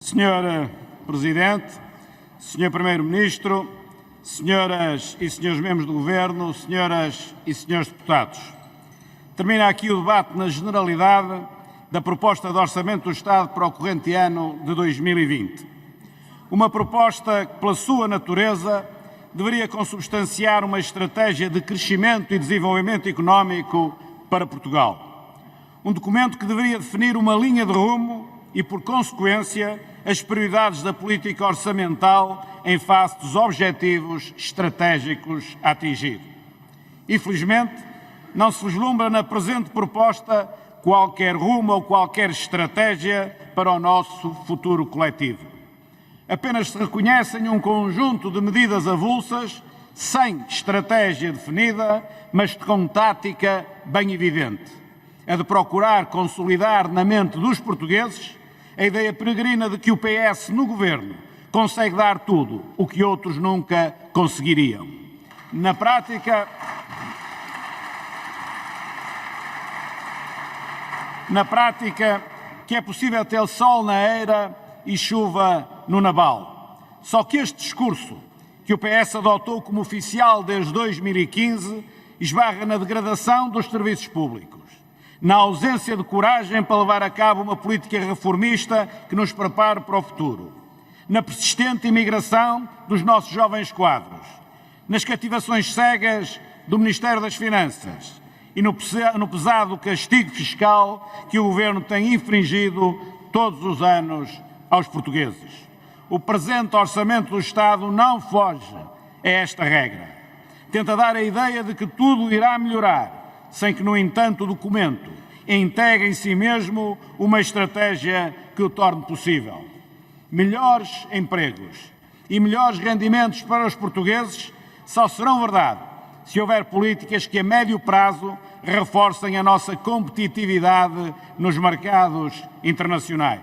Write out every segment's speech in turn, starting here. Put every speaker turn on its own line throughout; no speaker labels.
Senhor Presidente, Senhor Primeiro-Ministro, Senhoras e Senhores Membros do Governo, Senhoras e Senhores Deputados. Termina aqui o debate na generalidade da proposta de Orçamento do Estado para o corrente ano de 2020. Uma proposta que, pela sua natureza, deveria consubstanciar uma estratégia de crescimento e desenvolvimento económico para Portugal. Um documento que deveria definir uma linha de rumo e, por consequência, as prioridades da política orçamental em face dos objetivos estratégicos a atingir. Infelizmente, não se vislumbra na presente proposta qualquer rumo ou qualquer estratégia para o nosso futuro coletivo. Apenas se reconhecem um conjunto de medidas avulsas, sem estratégia definida, mas com tática bem evidente. A de procurar consolidar na mente dos portugueses a ideia peregrina de que o PS no governo consegue dar tudo o que outros nunca conseguiriam. Na prática, que é possível ter sol na eira e chuva no naval. Só que este discurso, que o PS adotou como oficial desde 2015, esbarra na degradação dos serviços públicos, na ausência de coragem para levar a cabo uma política reformista que nos prepare para o futuro, na persistente imigração dos nossos jovens quadros, nas cativações cegas do Ministério das Finanças e no pesado castigo fiscal que o Governo tem infringido todos os anos aos portugueses. O presente Orçamento do Estado não foge a esta regra. Tenta dar a ideia de que tudo irá melhorar, sem que, no entanto, o documento integre em si mesmo uma estratégia que o torne possível. Melhores empregos e melhores rendimentos para os portugueses só serão verdade se houver políticas que, a médio prazo, reforcem a nossa competitividade nos mercados internacionais.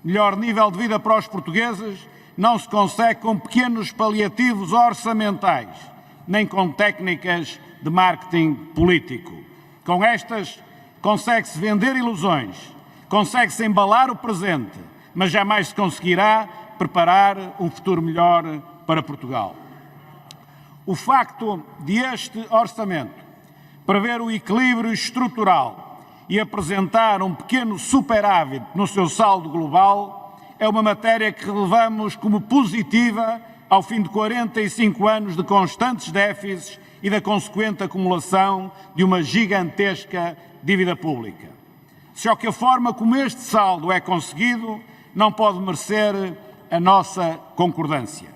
Melhor nível de vida para os portugueses não se consegue com pequenos paliativos orçamentais, nem com técnicas de marketing político. Com estas, consegue-se vender ilusões, consegue-se embalar o presente, mas jamais se conseguirá preparar um futuro melhor para Portugal. O facto de este orçamento prever o equilíbrio estrutural e apresentar um pequeno superávit no seu saldo global é uma matéria que relevamos como positiva ao fim de 45 anos de constantes déficits e da consequente acumulação de uma gigantesca dívida pública. Só que a forma como este saldo é conseguido não pode merecer a nossa concordância.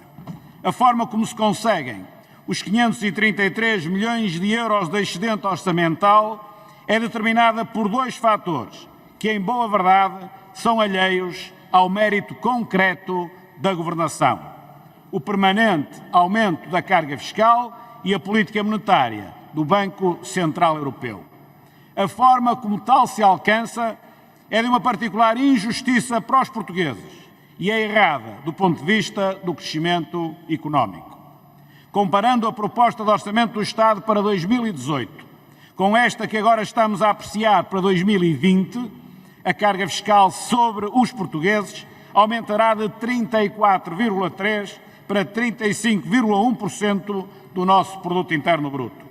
A forma como se conseguem os 533 milhões de euros de excedente orçamental é determinada por dois fatores que, em boa verdade, são alheios ao mérito concreto da governação: o permanente aumento da carga fiscal e a política monetária do Banco Central Europeu. A forma como tal se alcança é de uma particular injustiça para os portugueses e é errada do ponto de vista do crescimento económico. Comparando a proposta de Orçamento do Estado para 2018 com esta que agora estamos a apreciar para 2020, a carga fiscal sobre os portugueses aumentará de 34,3% para 35,1% do nosso produto interno bruto,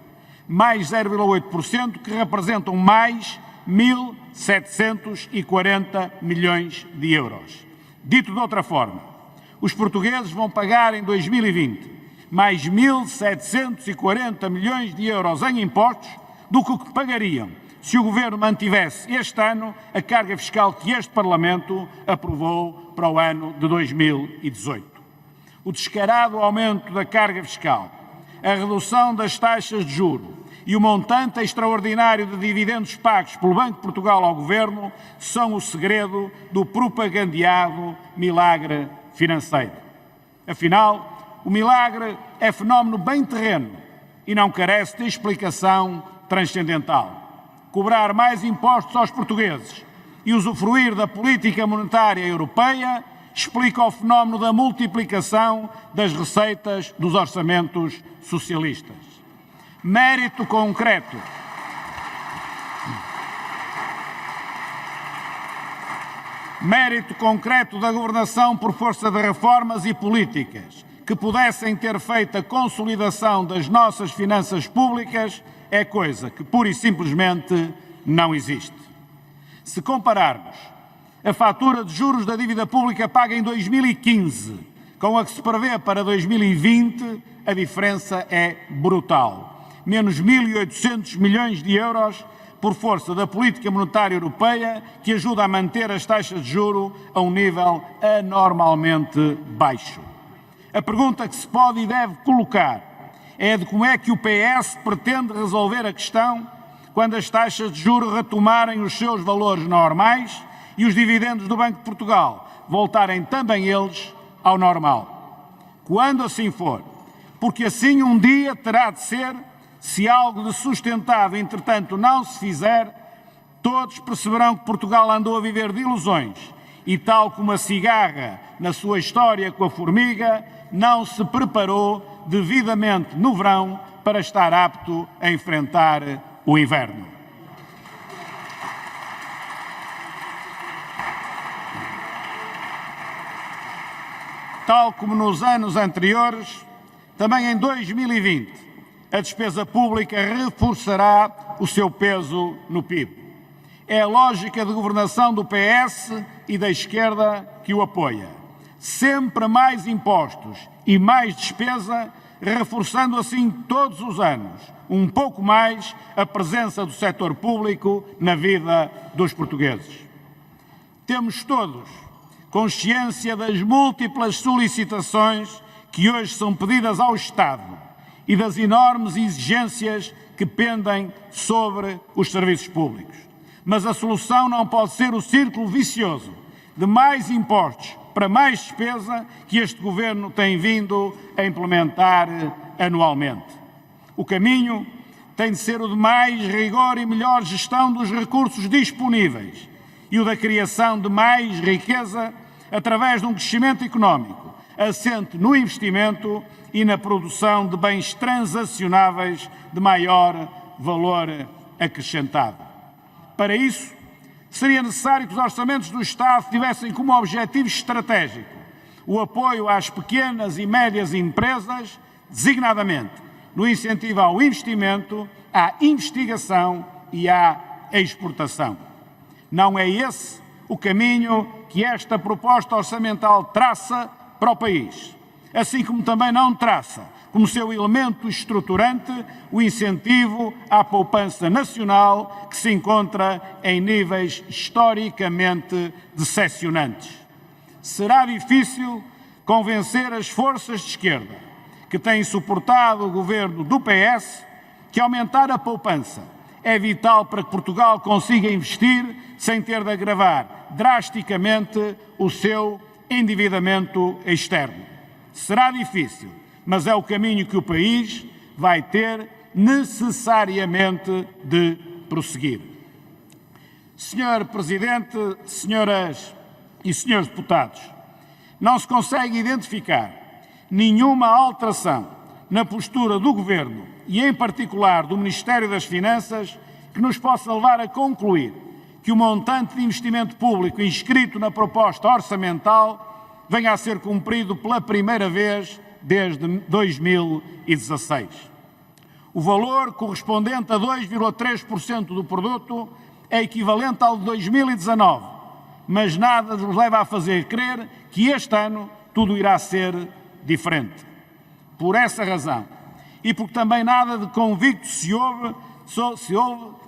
mais 0,8%, que representam mais 1.740 milhões de euros. Dito de outra forma, os portugueses vão pagar em 2020 mais 1.740 milhões de euros em impostos do que o que pagariam se o Governo mantivesse este ano a carga fiscal que este Parlamento aprovou para o ano de 2018. O descarado aumento da carga fiscal, a redução das taxas de juros e o montante extraordinário de dividendos pagos pelo Banco de Portugal ao Governo são o segredo do propagandeado milagre financeiro. Afinal, o milagre é fenómeno bem terreno e não carece de explicação transcendental. Cobrar mais impostos aos portugueses e usufruir da política monetária europeia explica o fenómeno da multiplicação das receitas dos orçamentos socialistas. Mérito concreto. Mérito concreto da governação por força de reformas e políticas que pudessem ter feito a consolidação das nossas finanças públicas é coisa que pura e simplesmente não existe. Se compararmos a fatura de juros da dívida pública paga em 2015 com a que se prevê para 2020, a diferença é brutal. Menos 1.800 milhões de euros por força da política monetária europeia que ajuda a manter as taxas de juro a um nível anormalmente baixo. A pergunta que se pode e deve colocar é de como é que o PS pretende resolver a questão quando as taxas de juros retomarem os seus valores normais e os dividendos do Banco de Portugal voltarem também eles ao normal. Quando assim for, porque assim um dia terá de ser, se algo de sustentado entretanto não se fizer, todos perceberão que Portugal andou a viver de ilusões e, tal como a cigarra na sua história com a formiga, não se preparou devidamente no verão para estar apto a enfrentar o inverno. Tal como nos anos anteriores, também em 2020, a despesa pública reforçará o seu peso no PIB. É a lógica de governação do PS e da esquerda que o apoia. Sempre mais impostos e mais despesa, reforçando assim todos os anos, um pouco mais, a presença do setor público na vida dos portugueses. Temos todos consciência das múltiplas solicitações que hoje são pedidas ao Estado e das enormes exigências que pendem sobre os serviços públicos. Mas a solução não pode ser o círculo vicioso de mais impostos para mais despesa que este Governo tem vindo a implementar anualmente. O caminho tem de ser o de mais rigor e melhor gestão dos recursos disponíveis e o da criação de mais riqueza através de um crescimento económico assente no investimento e na produção de bens transacionáveis de maior valor acrescentado. Para isso, seria necessário que os orçamentos do Estado tivessem como objetivo estratégico o apoio às pequenas e médias empresas, designadamente no incentivo ao investimento, à investigação e à exportação. Não é esse o caminho que esta proposta orçamental traça para o país, assim como também não traça, como seu elemento estruturante, o incentivo à poupança nacional, que se encontra em níveis historicamente decepcionantes. Será difícil convencer as forças de esquerda, que têm suportado o governo do PS, que aumentar a poupança é vital para que Portugal consiga investir sem ter de agravar drasticamente o seu endividamento externo. Será difícil, mas é o caminho que o país vai ter necessariamente de prosseguir. Senhor Presidente, senhoras e senhores deputados, não se consegue identificar nenhuma alteração na postura do Governo e, em particular, do Ministério das Finanças, que nos possa levar a concluir que o montante de investimento público inscrito na proposta orçamental venha a ser cumprido pela primeira vez desde 2016. O valor correspondente a 2,3% do produto é equivalente ao de 2019, mas nada nos leva a fazer crer que este ano tudo irá ser diferente. Por essa razão, e porque também nada de convicto se houve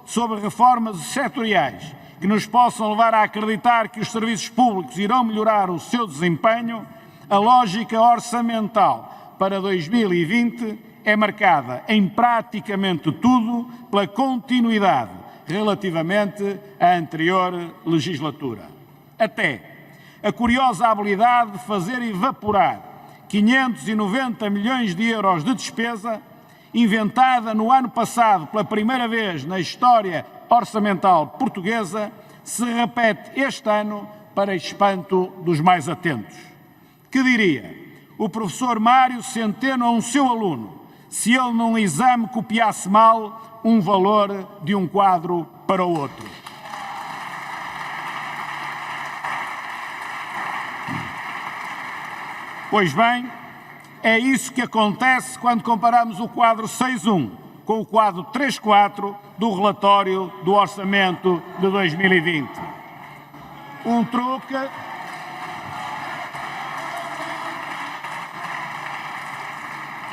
sobre reformas setoriais que nos possam levar a acreditar que os serviços públicos irão melhorar o seu desempenho, a lógica orçamental para 2020 é marcada em praticamente tudo pela continuidade relativamente à anterior legislatura. Até a curiosa habilidade de fazer evaporar 590 milhões de euros de despesa, inventada no ano passado pela primeira vez na história orçamental portuguesa, se repete este ano para espanto dos mais atentos. Que diria o professor Mário Centeno a um seu aluno se ele num exame copiasse mal um valor de um quadro para o outro? Pois bem, é isso que acontece quando comparamos o quadro 6.1 com o quadro 3.4 do relatório do Orçamento de 2020. Um truque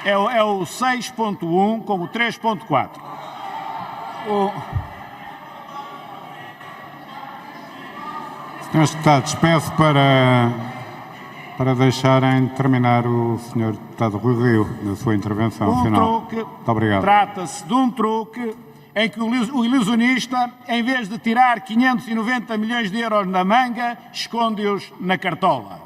é o 6.1 com o 3.4.
Senhores Deputados, peço para deixarem terminar o Sr. Deputado Rui Rio na sua intervenção final. Muito obrigado.
Trata-se de um truque em que o ilusionista, em vez de tirar 590 milhões de euros na manga, esconde-os na cartola.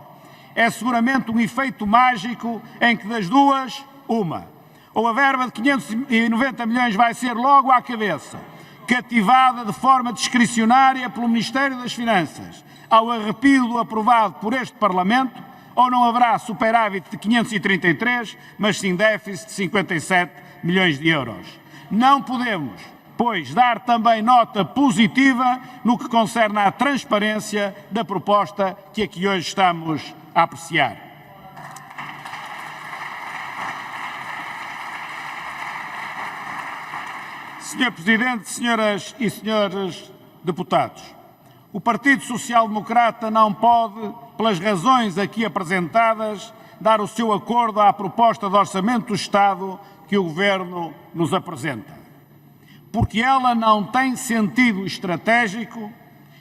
É seguramente um efeito mágico em que das duas, uma. Ou a verba de 590 milhões vai ser logo à cabeça, cativada de forma discricionária pelo Ministério das Finanças, ao arrepio do aprovado por este Parlamento, ou não haverá superávit de 533, mas sim déficit de 57 milhões de euros. Não podemos, pois, dar também nota positiva no que concerne à transparência da proposta que aqui hoje estamos a apreciar. Senhor Presidente, senhoras e senhores deputados, o Partido Social Democrata não pode, pelas razões aqui apresentadas, dar o seu acordo à proposta de orçamento do Estado que o Governo nos apresenta. Porque ela não tem sentido estratégico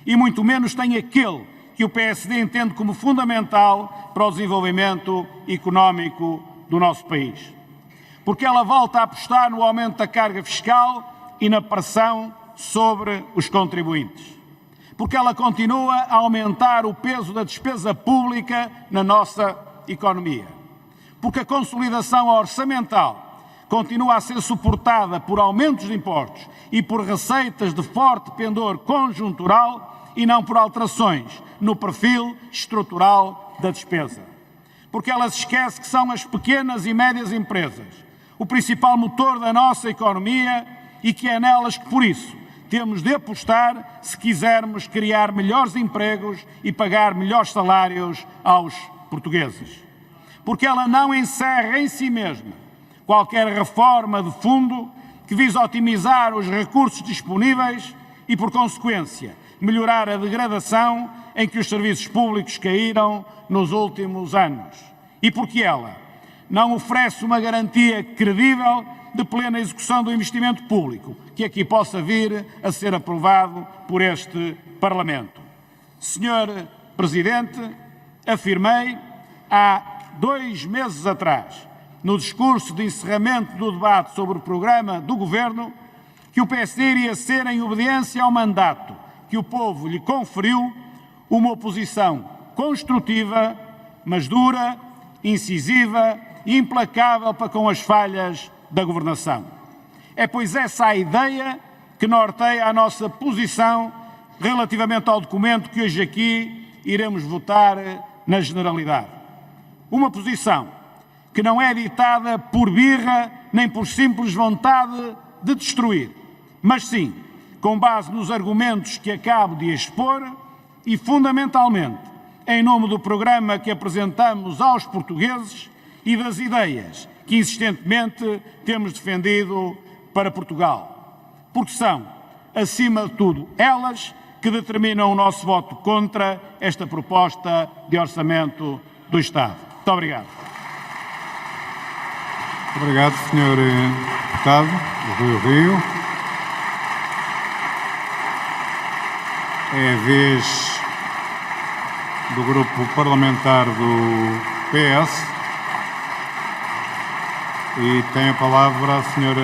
e muito menos tem aquele que o PSD entende como fundamental para o desenvolvimento económico do nosso país. Porque ela volta a apostar no aumento da carga fiscal e na pressão sobre os contribuintes. Porque ela continua a aumentar o peso da despesa pública na nossa economia. Porque a consolidação orçamental continua a ser suportada por aumentos de impostos e por receitas de forte pendor conjuntural e não por alterações no perfil estrutural da despesa. Porque ela se esquece que são as pequenas e médias empresas o principal motor da nossa economia e que é nelas que, por isso, temos de apostar se quisermos criar melhores empregos e pagar melhores salários aos portugueses. Porque ela não encerra em si mesma qualquer reforma de fundo que visa otimizar os recursos disponíveis e, por consequência, melhorar a degradação em que os serviços públicos caíram nos últimos anos. E porque ela não oferece uma garantia credível de plena execução do investimento público, que aqui possa vir a ser aprovado por este Parlamento. Senhor Presidente, afirmei há 2 meses atrás, no discurso de encerramento do debate sobre o programa do Governo, que o PSD iria ser, em obediência ao mandato que o povo lhe conferiu, uma oposição construtiva, mas dura, incisiva e implacável para com as falhas da governação. É, pois, essa a ideia que norteia a nossa posição relativamente ao documento que hoje aqui iremos votar na generalidade. Uma posição que não é ditada por birra nem por simples vontade de destruir, mas sim com base nos argumentos que acabo de expor e, fundamentalmente, em nome do programa que apresentamos aos portugueses e das ideias que insistentemente temos defendido para Portugal. Porque são, acima de tudo, elas que determinam o nosso voto contra esta proposta de orçamento do Estado. Muito obrigado.
Obrigado, Sr. Deputado Rui Rio. É a vez do Grupo Parlamentar do PS. E tem a palavra a Sra.